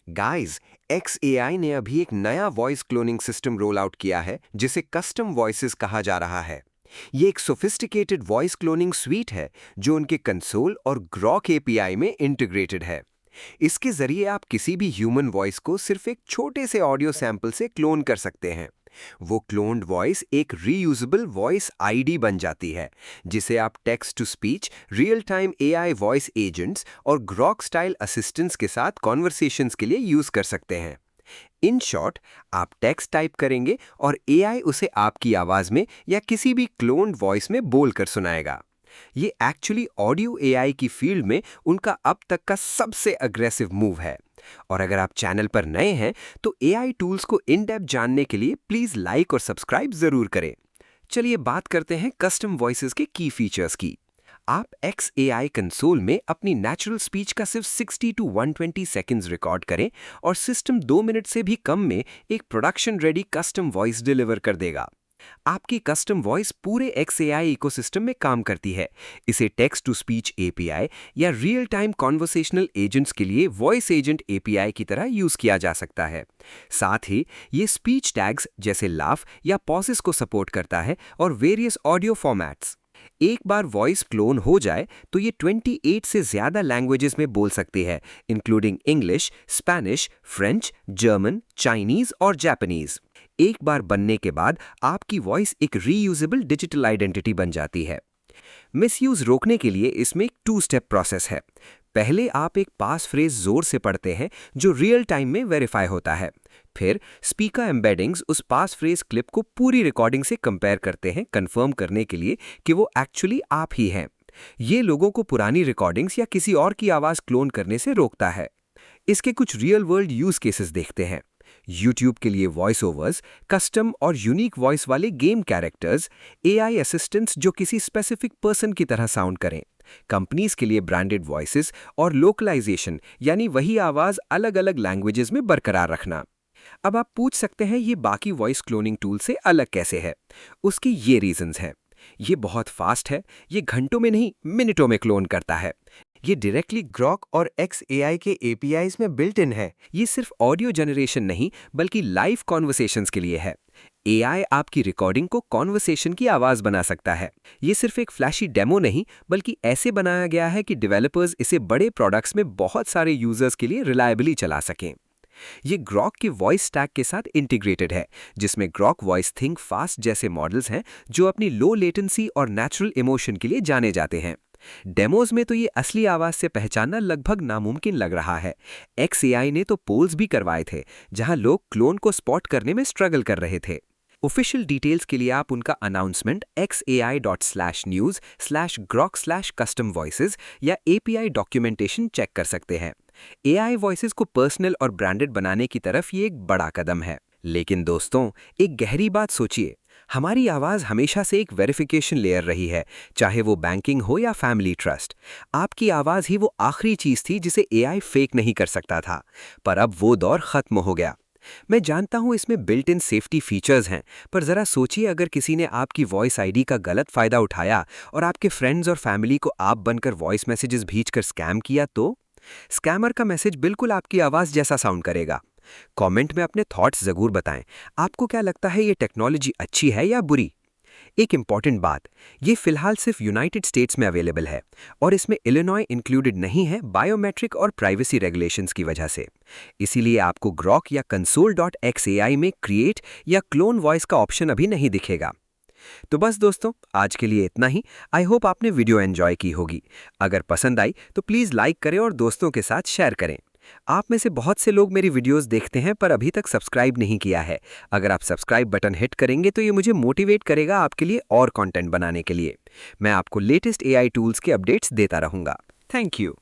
Guys, XAI ने अभी एक नया voice cloning system roll out किया है जिसे कस्टम वॉइसेस कहा जा रहा है। ये एक सोफिस्टिकेटेड वॉइस क्लोनिंग स्वीट है जो उनके कंसोल और ग्रॉक एपीआई में इंटीग्रेटेड है। इसके जरिए आप किसी भी ह्यूमन वॉइस को सिर्फ एक छोटे से ऑडियो सैंपल से क्लोन कर सकते हैं। वो क्लोन्ड वॉइस एक रीयूजेबल वॉइस आईडी बन जाती है, जिसे आप text to speech, real time AI voice agents और ग्रॉक स्टाइल असिस्टेंट्स के साथ कॉन्वर्सेशंस के लिए यूज कर सकते हैं। इन शॉर्ट, आप टेक्स्ट टाइप करेंगे और एआई उसे आपकी आवाज में या किसी भी क्लोन्ड वॉइस में बोलकर सुनाएगा। ये एक्चुअली ऑडियो एआई की फील्ड में उनका अब तक का सबसे अग्रेसिव मूव है। और अगर आप चैनल पर नए हैं तो एआई टूल्स को इन डेप्थ जानने के लिए प्लीज लाइक और सब्सक्राइब जरूर करें। चलिए बात करते हैं कस्टम वॉइसेस के की फीचर्स की। आप XAI कंसोल में अपनी नेचुरल स्पीच का सिर्फ 60 टू 120 सेकंड्स रिकॉर्ड करें और सिस्टम 2 मिनट से भी कम में एक production ready custom voice deliver कर देगा। आपकी कस्टम वॉइस पूरे XAI इकोसिस्टम में काम करती है। इसे टेक्स्ट टू स्पीच एपीआई या रियल टाइम कॉन्वर्सेशनल एजेंट्स के लिए वॉइस एजेंट एपीआई की तरह यूज किया जा सकता है। साथ ही ये स्पीच टैग्स जैसे लाफ या पॉजेस को सपोर्ट करता है और वेरियस ऑडियो फॉर्मेट्स। एक बार वॉइस क्लोन हो जाए तो ये 28 से ज्यादा लैंग्वेजेस में बोल सकती है, including English, Spanish, French, German, Chinese और जापानीज। एक बार बनने के बाद आपकी वॉइस एक रीयूजेबल डिजिटल आइडेंटिटी बन जाती है। मिसयूज रोकने के लिए इसमें एक 2 स्टेप प्रोसेस है। पहले आप एक पास फ्रेज जोर से पढ़ते हैं जो रियल टाइम में वेरीफाई होता है। फिर स्पीकर एम्बेडिंग्स उस पास फ्रेज क्लिप को पूरी रिकॉर्डिंग से कंपेयर करते हैं, कंफर्म करने के लिए कि वो एक्चुअली आप ही हैं। ये लोगों को पुरानी रिकॉर्डिंग्स या किसी और की आवाज क्लोन करने से रोकता है। इसके कुछ रियल वर्ल्ड यूज केसेस देखते हैं। YouTube के लिए वॉइस ओवर्स, कस्टम और यूनिक वॉइस वाले गेम कैरेक्टर्स, एआई असिस्टेंट्स जो किसी स्पेसिफिक पर्सन की तरह साउंड करें, कंपनीज के लिए ब्रांडेड वॉइसेस और लोकलाइजेशन यानी वही आवाज अलग अलग लैंग्वेजेस में बरकरार रखना। अब आप पूछ सकते हैं ये बाकी वॉइस क्लोनिंग टूल से अलग कैसे है। उसके ये रीजंस हैं। ये बहुत फास्ट है, ये घंटों में नहीं मिनटों में क्लोन करता है। ये डायरेक्टली ग्रॉक और XAI के APIs में बिल्ट इन है। ये सिर्फ ऑडियो जनरेशन नहीं बल्कि लाइव कॉन्वर्सेशंस के लिए है। एआई आपकी रिकॉर्डिंग को कॉन्वर्सेशन की आवाज बना सकता है। ये सिर्फ एक फ्लैशी डेमो नहीं बल्कि ऐसे बनाया गया है कि डेवलपर्स इसे बड़े प्रोडक्ट्स में बहुत सारे यूजर्स के लिए रिलायबली चला सकें। ये ग्रॉक के वॉइस स्टैक के साथ इंटीग्रेटेड है, जिसमें ग्रॉक वॉइस थिंक फास्ट जैसे मॉडल्स हैं जो अपनी लो लेटेंसी और नेचुरल इमोशन के लिए जाने जाते हैं। डेमोज में तो ये असली आवाज से पहचानना लगभग नामुमकिन लग रहा है। XAI ने तो पोल्स भी करवाए थे जहां लोग क्लोन को स्पॉट करने में स्ट्रगल कर रहे थे। ऑफिशियल डिटेल्स के लिए आप उनका अनाउंसमेंट xai.news/grok/custom-voices या API डॉक्यूमेंटेशन चेक कर सकते हैं। एआई वॉइसेस को पर्सनल और ब्रांडेड बनाने की तरफ ये एक बड़ा कदम है। लेकिन दोस्तों, एक गहरी बात सोचिए, हमारी आवाज हमेशा से एक वेरिफिकेशन लेयर रही है, चाहे वो बैंकिंग हो या फैमिली ट्रस्ट। आपकी आवाज ही वो आखिरी चीज थी जिसे एआई फेक नहीं कर सकता था। पर अब वो दौर खत्म हो गया। मैं जानता हूं इसमें बिल्ट इन सेफ्टी फीचर्स हैं, पर जरा सोचिए अगर किसी ने आपकी वॉइस आईडी का गलत फायदा उठाया और आपके फ्रेंड्स और फैमिली को आप बनकर वॉइस मैसेजेस भेजकर स्कैम किया तो? स्कैमर का मैसेज बिल्कुल आपकी आवाज जैसा साउंड करेगा। कमेंट में अपने थॉट्स जरूर बताएं। आपको क्या लगता है ये टेक्नोलॉजी अच्छी है या बुरी? एक इंपॉर्टेंट बात, ये फिलहाल सिर्फ यूनाइटेड स्टेट्स में अवेलेबल है और इसमें इलिनॉय इंक्लूडेड नहीं है बायोमेट्रिक और प्राइवेसी रेगुलेशंस की वजह से। इसीलिए आपको ग्रॉक या console.xai में क्रिएट या क्लोन वॉइस का ऑप्शन अभी नहीं दिखेगा। तो बस दोस्तों, आज के लिए इतना ही। आई होप आपने वीडियो एंजॉय की होगी। अगर पसंद आई तो प्लीज़ लाइक करें और दोस्तों के साथ शेयर करें। आप में से बहुत से लोग मेरी वीडियोस देखते हैं पर अभी तक सब्सक्राइब नहीं किया है। अगर आप सब्सक्राइब बटन हिट करेंगे तो ये मुझे मोटिवेट करेगा आपके लिए और कंटेंट बनाने के लिए। मैं आपको लेटेस्ट एआई टूल्स के अपडेट्स देता रहूंगा। Thank you.